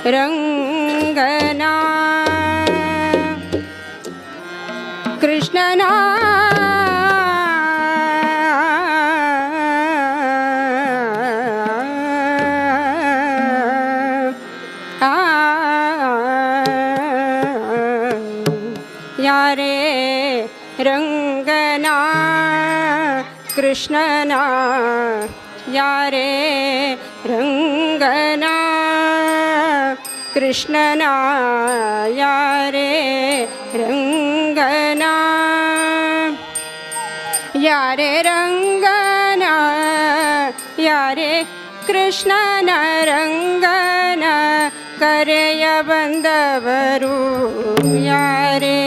ರಂಗನಾ ಕೃಷ್ಣನಾ ಯಾರೇ ರಂಗನಾ ಕೃಷ್ಣನಾ ಯಾರೇ ರಂಗನಾ ಕೃಷ್ಣನಾ ಯಾರೇ ರಂಗನಾ ಯಾರೇ ರಂಗನಾ ಯಾರೇ ಕೃಷ್ಣನ ರಂಗನ ಕರೆಯ ಬಂದವರು ಯಾರೇ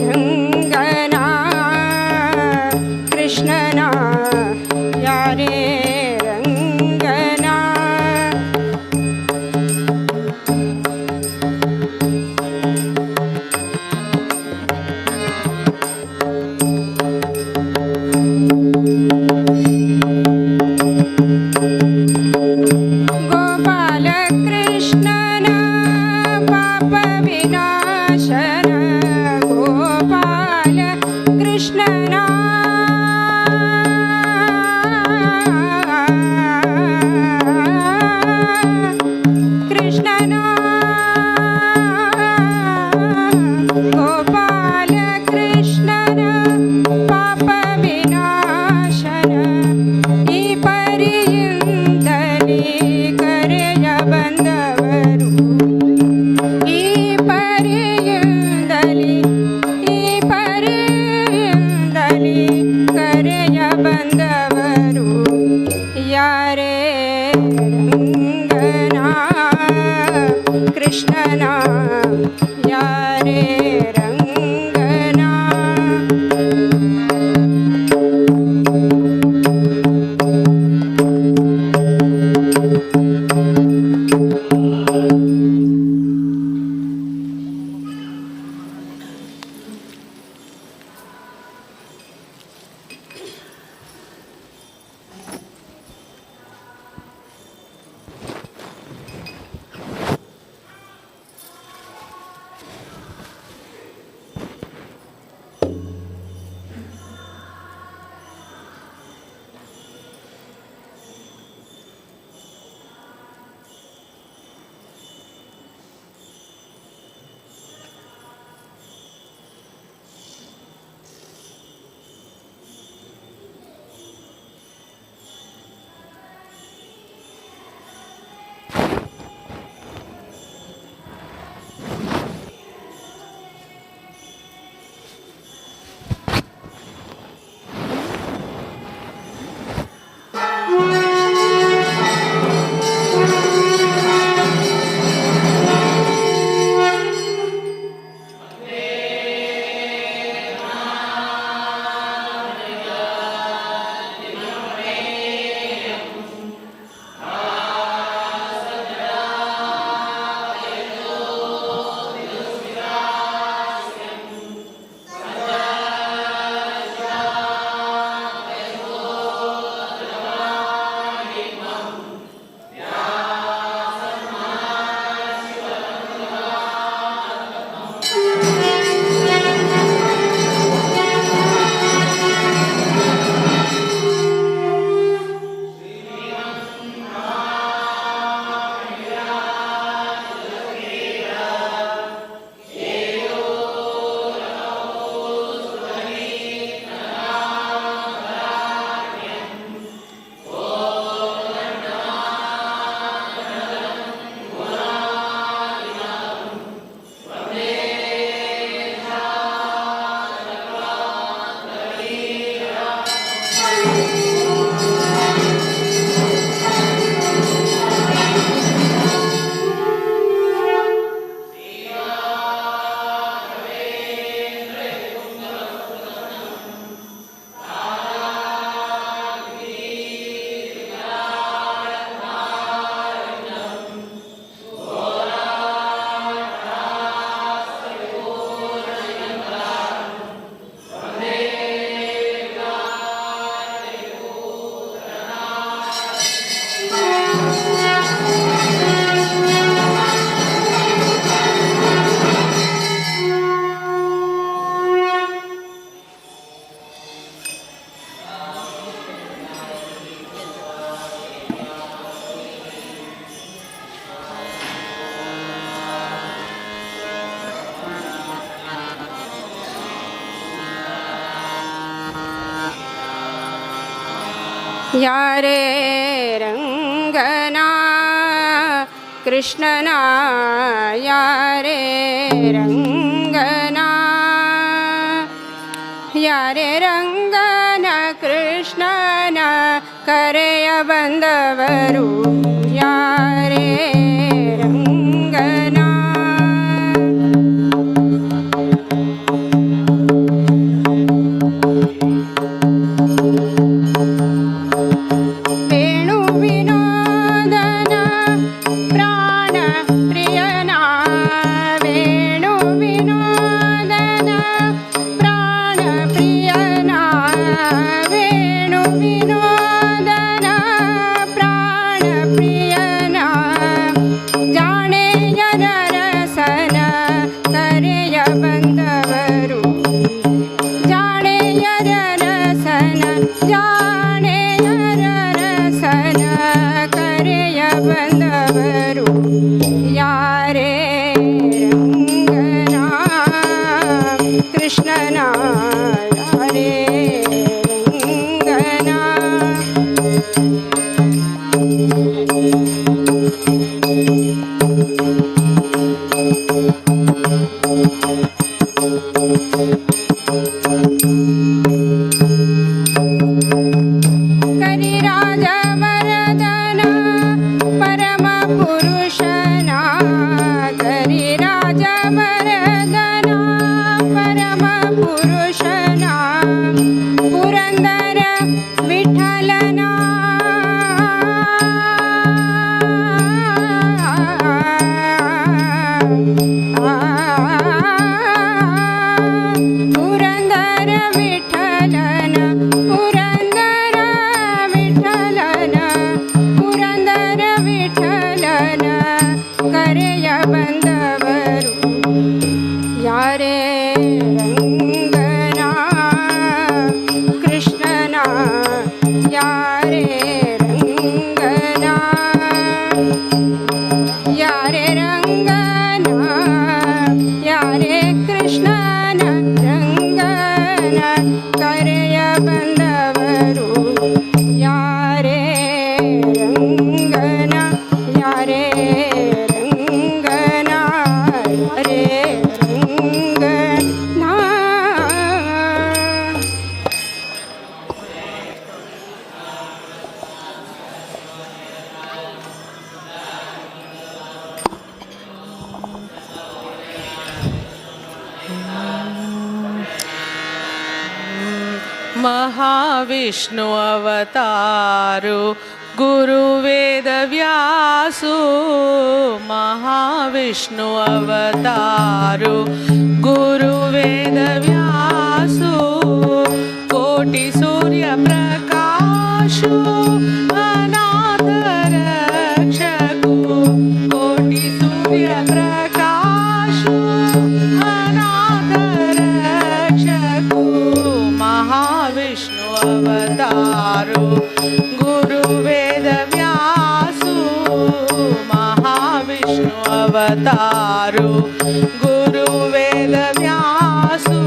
ರಂಗನಾ ಕೃಷ್ಣನ ಯಾರೇ ರಂಗನಾ ಗೋಪಾಲ ಕೃಷ್ಣನ ಪಾಪ ವಿನಾಶನ ಗೋಪಾಲ ಕೃಷ್ಣನ ಕೃಷ್ಣನ ಗೋಪಾಲ ಕೃಷ್ಣನ ಪಾಪ ವಿನಾಶನ ಈ ಪರಿಯಿಂದಲೇ ಕರೆಯ ಬಂದವರು ಈ ಪರಿಯಿಂದಲೇ ಕರೆಯ ಬಂದವರು ಯಾರೇ ರಂಗನಾ ಕೃಷ್ಣನ ಯಾರೇ ರಂಗನಾ ಯಾರೇ ರಂಗನ ಕೃಷ್ಣನ ಯಾರೇ ರಂಗನ ಯಾರೇ ರಂಗನ ಕೃಷ್ಣನ ಕರೆಯ ಬಂದವರು ಯಾರೇ ರಂಗನ महाविष्णु अवतारो गुरु वेद व्यासो महाविष्णु अवतारो गुरु वेद व्यासो कोटि सूर्य प्रकाशो अनाथ रक्षको कोटि सूर्य प्रकाशो अनाथ रक्षको महाविष्णु अवतारो गुरु वेद व्यासो महाविष्णु अवतारो गुरु वेद व्यासो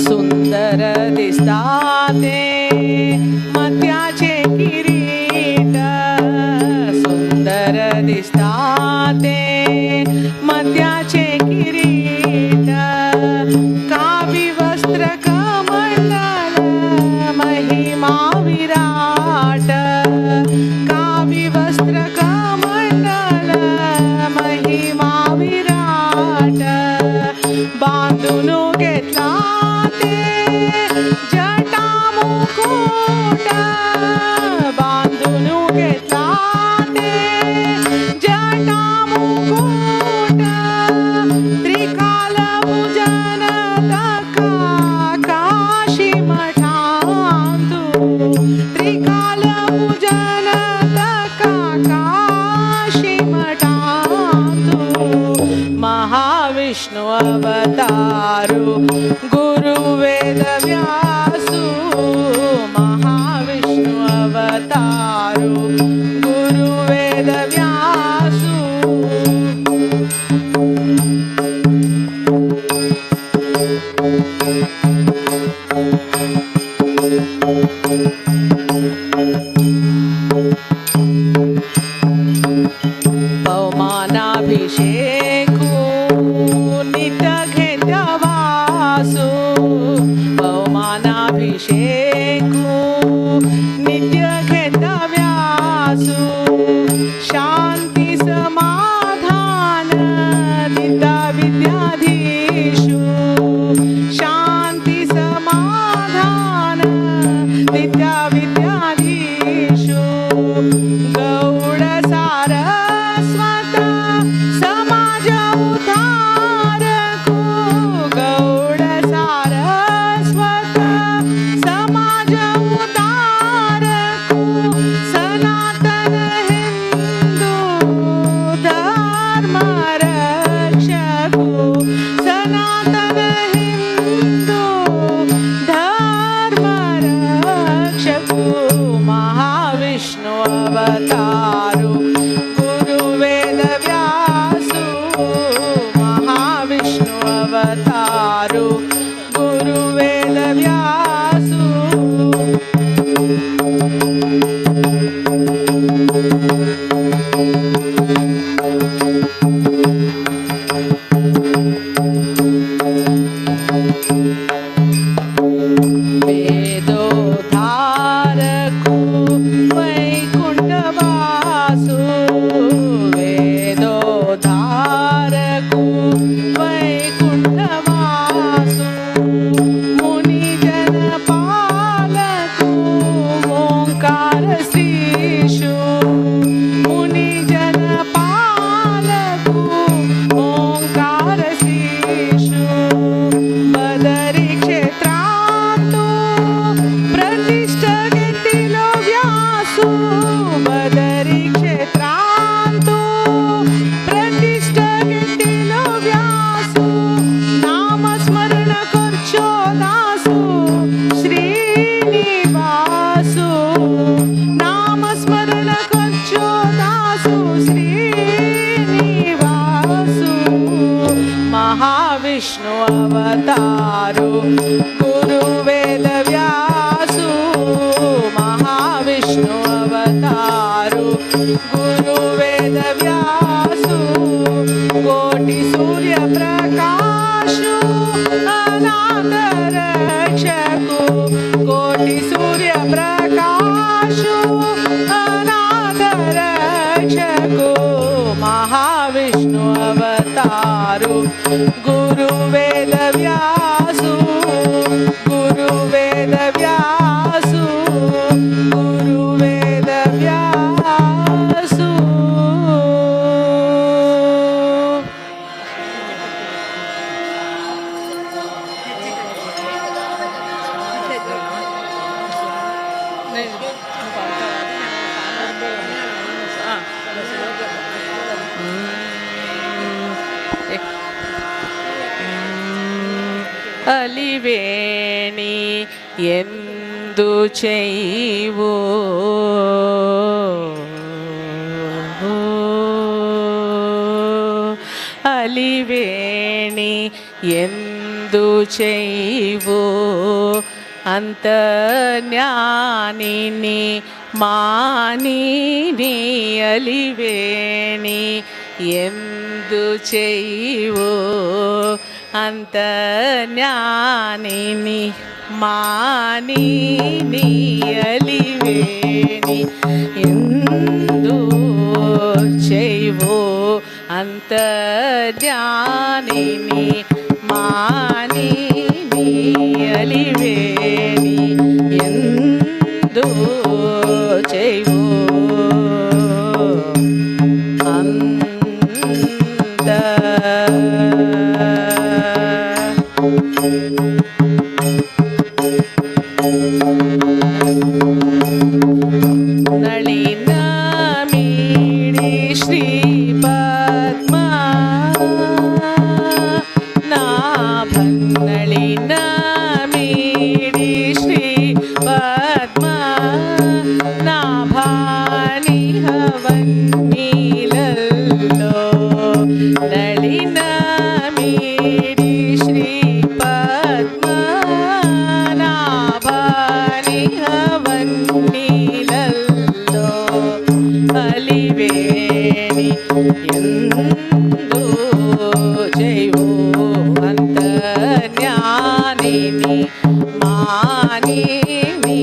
सुंदर दिसताते मत्याचे किरीट सुंदर दिसताते मत्याचे किरीट कावी वस्त्र कमंडल महिमा विराट कावी वस्त्र कमंडल महिमा विराट बांधून घेतला ते जटा मुकुट बांधून घेतला ते जटा मुकुट त्रिकाल पूजन तका काशी मठांतू त्रिकाल पूजन तका काशी मठांतू महाविष्णु अवतारो गुरु वेद व्यासो महाविष्णु अवतारो गुरु वेद व्यासो विद्याधीषु शान्ति समाधान नित्या विद्याधीषु गौड सारस्वत समाज उद्धारको गौड सारस्वत समाज उद्धारको सनातन हिंदू धर्म रक्षको सनातन हिंदू धर्म रक्षको महाविष्णु अवतारो गुरु वेद व्यासो महाविष्णु अवतारो गुरु वेद व्यासो वेदोद्धारको वैकुण्ठवासो वेदोद्धारको वैकुण्ठवासो मुनिजनपालको ओङ्कार श्रीषु मुनिजनपालको ओङ्कार श्रीषु बदरी क्षेत्रांतो प्रतिष्ठा ಗೆದ್ದಿಲೋ ವ್ಯಾಸು ಬದರಿ ಕ್ಷೇತ್ರಾಂತು ಪ್ರತಿಷ್ಠಾ ಗೆದ್ದಿಲೋ ವ್ಯಾಸು ನಾಮ ಸ್ಮರಣ ಕೊರ್ಚೋ ದಾಸು ಶ್ರೀನಿವಾಸು ನಾಮ ಸ್ಮರಣ ಕೊರ್ಚೋ ದಾಸು ಶ್ರೀನಿವಾಸು महाविष्णु अवतारो गुरु वेद व्यासो महाविष्णु अवतारो गुरु वेद व्यासो कोटि सूर्य प्रकाशो अनाथ रक्षको कोटि सूर्य प्रकाशो अनाथ रक्षको महाविष्णु अवतारो गुरु वेद व्यासो गुरु वेद व्यासो गुरु वेद व्यासो ಅಲಿವೇಣಿ ಎಂದು ಚೈವೋ ಅಲಿವೇಣಿ ಎಂದು ಚೈವೋ ಅಂತರ್ಜ್ಞಾನಿನಿ ಮಾನಿನಿ ಅಲಿವೇಣಿ ಎಂದು ಚೈವೋ ಅಂತರ್ಜ್ಞಾನಿನಿ ಮಾನಿನಿ ಅಲಿವೇಣಿ ಎಂದು ಚೈವೋ ಅಂತರ್ಜ್ಞಾನಿನಿ ಮಾನಿನಿ ಅಲಿವೇಣಿ ಎಂದು ಚೈವೋ ನಳಿನ ಮೀಡಿ ಶ್ರೀ ಪದ್ಮ ನಾಭನ್ನಳಿನ ಮೀಡಿ ಶ್ರೀ ಪದ್ಮ ನಾಭಾನಿಹವನ್ನೀಲಲ್ಲೋ ನಳಿನ ಮೀಡಿ ಶ್ರೀ ಪದ್ಮ ನಾಭಾನಿಹವನ್ನೀಲಲ್ಲೋ ಅಲಿವೇಣಿ ಎಂದು ಜೈವೋ ಅಂತರ್ಜ್ಞಾನಿನಿ ಮಾನಿನಿ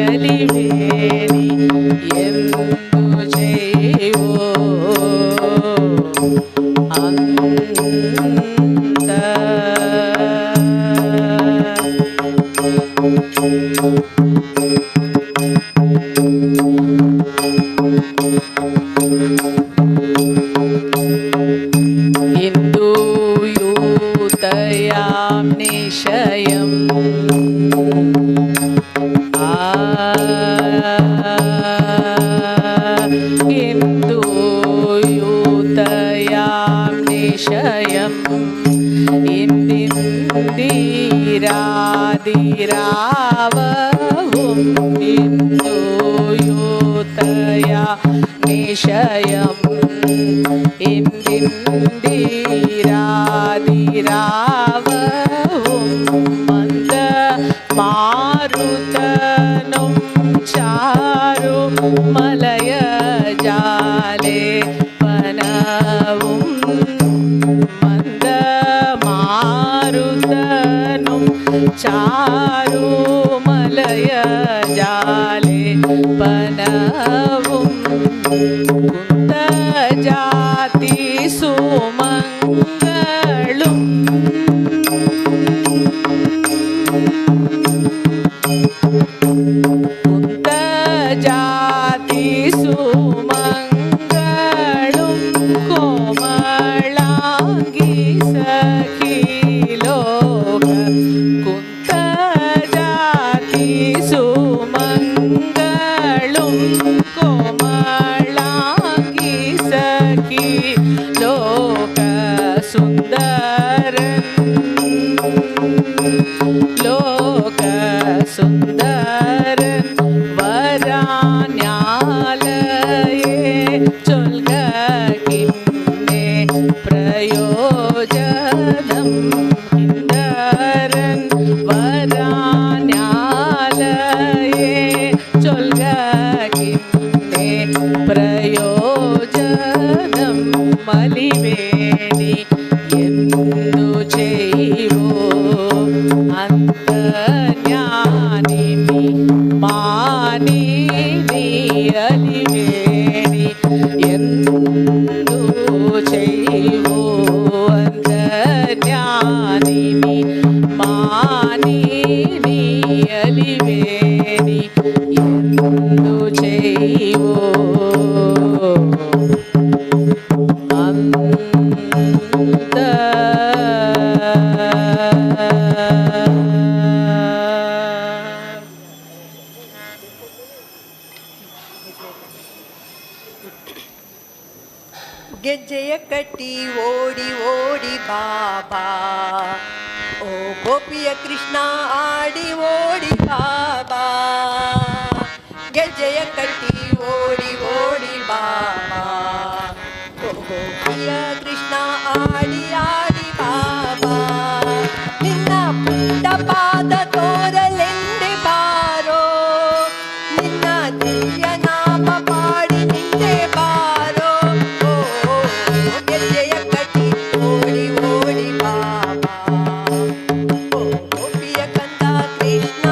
ಅಲಿವೇಣಿ ಎಂದು ಜೈವೋ ಅಂತರ್ಜ್ಞಾನಿನಿ ಇಂದು ಯೂತಯಾಂ ನಿಶಯಂ ಇಂದು ಯೂತಯಾಂ ನಿಶಯಂ ಇಂದಿಂದಿರಾದಿರಾವಹುಂ ಇಂದು ಯೂತಯಾ ನಿಶಯಂ ಇಂದಿಂದಿರಾದಿರಾವಹುಂ ಮಂದ ಮಾರುತನುಂ ಚಾರು ಮಲಯ ಜಾಲೆ ಪನವುಂ ಮಂದ ಮಾರುತನುಂ ಚಾರು ಮಲಯ ಜಾಲೆ ಪನವುಂ ಕುಂದ ಜಾತಿ ಸುಮಂಗಳಂ ಕುಂದ ಜಾತಿ ಸುಮಂಗಳಂ ಕೋಮಳಾಂಗಿ ಸಖಿ ಲೋಕ ಕುಂದ ಜಾತಿ ಸುಮಂಗಳಂ ಕೋಮಳಾಂಗಿ ಸಖಿ ಲೋಕ ಸುಂದರನ್ ಲೋಕ ಸುಂದರನ್ ವರಾನ್ಯಾಲಯೇ ಚೊಲ್ಗ ಕಿನ್ನೆ ಪ್ರಯೋಜನಂ ಇಂದರನ್ ವರಾನ್ಯಾಲಯೇ ಚೊಲ್ಗ ಕಿನ್ನೆ ಪ್ರಯೋಜನಂ ಮಲಿವೇಣಿ ಎಂದು ಚೈವೋ ಅಂತರ್ಜ್ಞಾನಿನಿ ಮಾನಿನಿ ಅಲಿವೇಣಿ ಎಂದು ಚೈವೋ ಅಂತರ್ಜ್ಞಾನಿನಿ ಮಾನಿನಿ ಅಲಿವೇಣಿ ಎಂದು ಚೈವೋ ಗೆಜ್ಜೆಯ ಕಟ್ಟಿ ಓಡಿ ಓಡಿ ಬಾಬಾ ಓ ಗೋಪಿಯ ಕೃಷ್ಣ ಆಡಿ ಓಡಿ ಬಾಬಾ ಗೆಜ್ಜೆಯ ಕಟ್ಟಿ ಓಡಿ ಓಡಿ ಬಾಬಾ ಓ ಗೋಪಿಯ ಕೃಷ್ಣ ಆಡಿ ಆಡಿ ಬಾಬಾ ನಿನ್ನ ಪುಟ್ಟ ಪಾದ ತೋರಲೆಂದೆ ಬಾರೋ ನಿನ್ನ ದಿವ್ಯ ನಾಮ ಪಾಡಿ ನಿಂದೆ ಬಾರೋ ಗೆಜ್ಜೆಯ ಕಟ್ಟಿ ಓಡಿ ಓಡಿ ಬಾಬಾ ಓ ಗೋಪಿಯ ಕಂದ ಕೃಷ್ಣ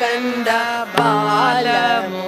ಕಂದ ಬಾಲಮುಕುಂದ